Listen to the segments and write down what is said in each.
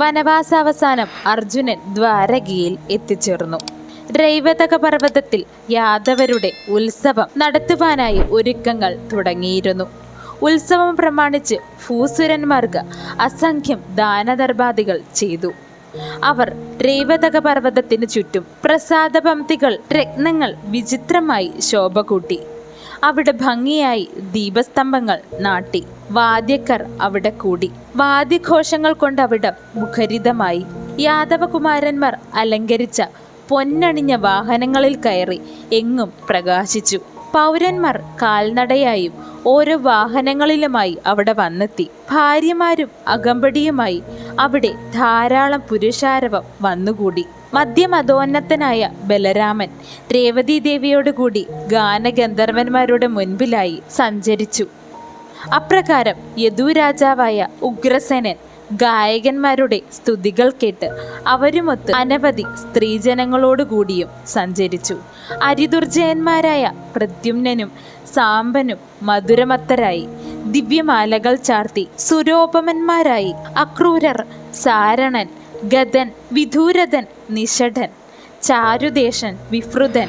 വനവാസാവസാനം അർജുനൻ ദ്വാരകയിൽ എത്തിച്ചേർന്നു. രൈവതക പർവ്വതത്തിൽ യാദവരുടെ ഉത്സവം നടത്തുവാനായി ഒരുക്കങ്ങൾ തുടങ്ങിയിരുന്നു. ഉത്സവം പ്രമാണിച്ച് ഭൂസുരന്മാർക്ക് അസംഖ്യം ദാനധർമാദികൾ ചെയ്തു. അവർ രൈവതക പർവ്വതത്തിനു ചുറ്റും പ്രസാദപംക്തികൾ രത്നങ്ങൾ വിചിത്രമായി ശോഭ കൂട്ടി. അവിടെ ഭംഗിയായി ദീപസ്തംഭങ്ങൾ നാട്ടി. വാദ്യക്കാർ അവിടെ കൂടി. വാദ്യഘോഷങ്ങൾ കൊണ്ട് അവിടെ മുഖരിതമായി. യാദവകുമാരന്മാർ അലങ്കരിച്ച പൊന്നണിഞ്ഞ വാഹനങ്ങളിൽ കയറി എങ്ങും പ്രകാശിച്ചു. പൗരന്മാർ കാൽനടയായും ഓരോ വാഹനങ്ങളിലുമായി അവിടെ വന്നെത്തി. ഭാര്യമാരും അകമ്പടിയുമായി അവിടെ ധാരാളം പുരുഷാരവം വന്നുകൂടി. മധ്യമതോന്നതനായ ബലരാമൻ രേവതി ദേവിയോടുകൂടി ഗാനഗന്ധർവന്മാരുടെ മുൻപിലായി സഞ്ചരിച്ചു. അപ്രകാരം യദുരാജാവായ ഉഗ്രസേനൻ ഗായകന്മാരുടെ സ്തുതികൾ കേട്ട് അവരുമൊത്ത് അനവധി സ്ത്രീജനങ്ങളോടുകൂടിയും സഞ്ചരിച്ചു. അരിദുർജയന്മാരായ പ്രദ്യുമ്നനും സാമ്പനും മധുരമത്തരായി. ദിവ്യമാലകൾ ചാർത്തി സുരോപമന്മാരായി അക്രൂരർ സാരണൻ, ഗദൻ, വിധൂരഥൻ, നിഷഠൻ, ചാരുദേശൻ, വിഫൃതൻ,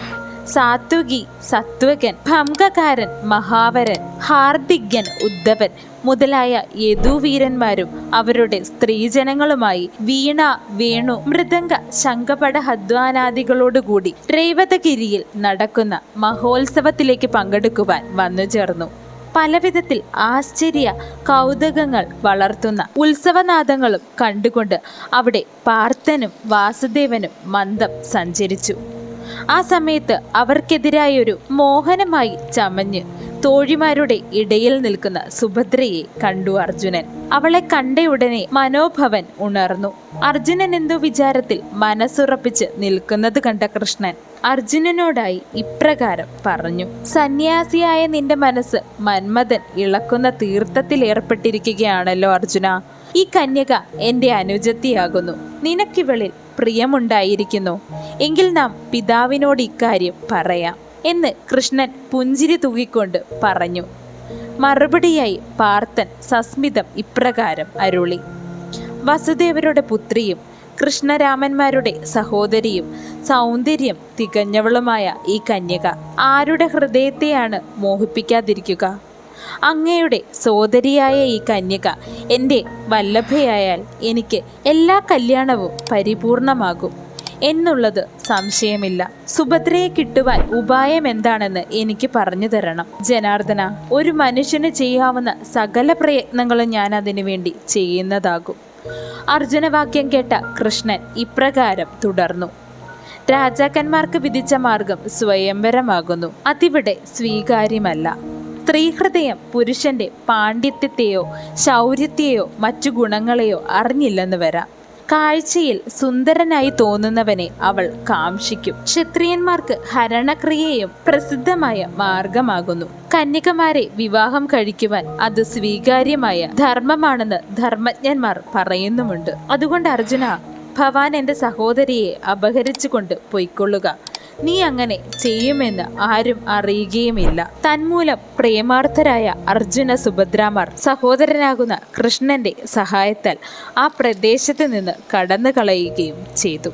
സാത്വികി, സത്വകൻ, ഭംഗകാരൻ, മഹാവരൻ, ഹാർദിഗ്യൻ, ഉദ്ധവൻ മുതലായ യദുവീരന്മാരും അവരുടെ സ്ത്രീജനങ്ങളുമായി വീണ, വേണു, മൃദംഗ, ശംഖപട ഹദ്വാനാദികളോടുകൂടി രൈവതഗിരിയിൽ നടക്കുന്ന മഹോത്സവത്തിലേക്ക് പങ്കെടുക്കുവാൻ വന്നു ചേർന്നു. പലവിധത്തിൽ ആശ്ചര്യ കൗതുകങ്ങൾ വളർത്തുന്ന ഉത്സവനാദങ്ങളും കണ്ടുകൊണ്ട് അവിടെ പാർത്ഥനും വാസുദേവനും മന്ദം സഞ്ചരിച്ചു. ആ സമയത്ത് അവർക്കെതിരായൊരു മോഹനമായി ചമഞ്ഞ് തോഴിമാരുടെ ഇടയിൽ നിൽക്കുന്ന സുഭദ്രയെ കണ്ടു അർജുനൻ. അവളെ കണ്ടയുടനെ മനോഭവൻ ഉണർന്നു. അർജുനൻ എന്തോ വിചാരത്തിൽ മനസ്സുറപ്പിച്ച് നിൽക്കുന്നത് കണ്ട കൃഷ്ണൻ അർജുനനോടായി ഇപ്രകാരം പറഞ്ഞു: സന്യാസിയായ നിന്റെ മനസ്സ് മന്മഥൻ ഇളക്കുന്ന തീർത്ഥത്തിൽ ഏർപ്പെട്ടിരിക്കുകയാണല്ലോ അർജുന. ഈ കന്യക എൻ്റെ അനുജത്തിയാകുന്നു. നിനക്കിവളിൽ പ്രിയമുണ്ടായിരിക്കുന്നു എങ്കിൽ നാം പിതാവിനോട് ഇക്കാര്യം പറയാം എന്ന് കൃഷ്ണൻ പുഞ്ചിരി തൂകിക്കൊണ്ട് പറഞ്ഞു. മറുപടിയായി പാർത്ഥൻ സസ്മിതം ഇപ്രകാരം അരുളി: വസുദേവരുടെ പുത്രിയും കൃഷ്ണരാമന്മാരുടെ സഹോദരിയും സൗന്ദര്യം തികഞ്ഞവളുമായ ഈ കന്യക ആരുടെ ഹൃദയത്തെയാണ് മോഹിപ്പിക്കാതിരിക്കുക? അങ്ങയുടെ സോദരിയായ ഈ കന്യക എൻ്റെ വല്ലഭയായാൽ എനിക്ക് എല്ലാ കല്യാണവും പരിപൂർണമാകും എന്നുള്ളത് സംശയമില്ല. സുഭദ്രയെ കിട്ടുവാൻ ഉപായം എന്താണെന്ന് എനിക്ക് പറഞ്ഞു തരണം ജനാർദ്ദന. ഒരു മനുഷ്യന് ചെയ്യാവുന്ന സകല പ്രയത്നങ്ങളും ഞാൻ അതിനു വേണ്ടി ചെയ്യുന്നതാകും. അർജുനവാക്യം കേട്ട കൃഷ്ണൻ ഇപ്രകാരം തുടർന്നു: രാജാക്കന്മാർക്ക് വിധിച്ച മാർഗം സ്വയംവരമാകുന്നു. അതിവിടെ സ്വീകാര്യമല്ല. സ്ത്രീഹൃദയം പുരുഷന്റെ പാണ്ഡിത്യത്തെയോ ശൗര്യത്തെയോ മറ്റു ഗുണങ്ങളെയോ അറിഞ്ഞില്ലെന്ന് വരാം. കാഴ്ചയിൽ സുന്ദരനായി തോന്നുന്നവനെ അവൾ കാംക്ഷിക്കും. ക്ഷത്രിയന്മാർക്ക് ഹരണക്രിയയും പ്രസിദ്ധമായ മാർഗമാകുന്നു. കന്യകമാരെ വിവാഹം കഴിക്കുവാൻ അത് സ്വീകാര്യമായ ധർമ്മമാണെന്ന് ധർമ്മജ്ഞന്മാർ പറയുന്നുമുണ്ട്. അതുകൊണ്ട് അർജുന, ഭവാൻ എൻ്റെ സഹോദരിയെ അപഹരിച്ചു കൊണ്ട് പൊയ്ക്കൊള്ളുക. നീ അങ്ങനെ ചെയ്യുമെന്ന് ആരും അറിയുകയുമില്ല. തന്മൂലം പ്രേമാർത്ഥരായ അർജുന സുഭദ്രാമാർ സഹോദരനാകുന്ന കൃഷ്ണന്റെ സഹായത്താൽ ആ പ്രദേശത്ത് നിന്ന് കടന്നു കളയുകയും ചെയ്തു.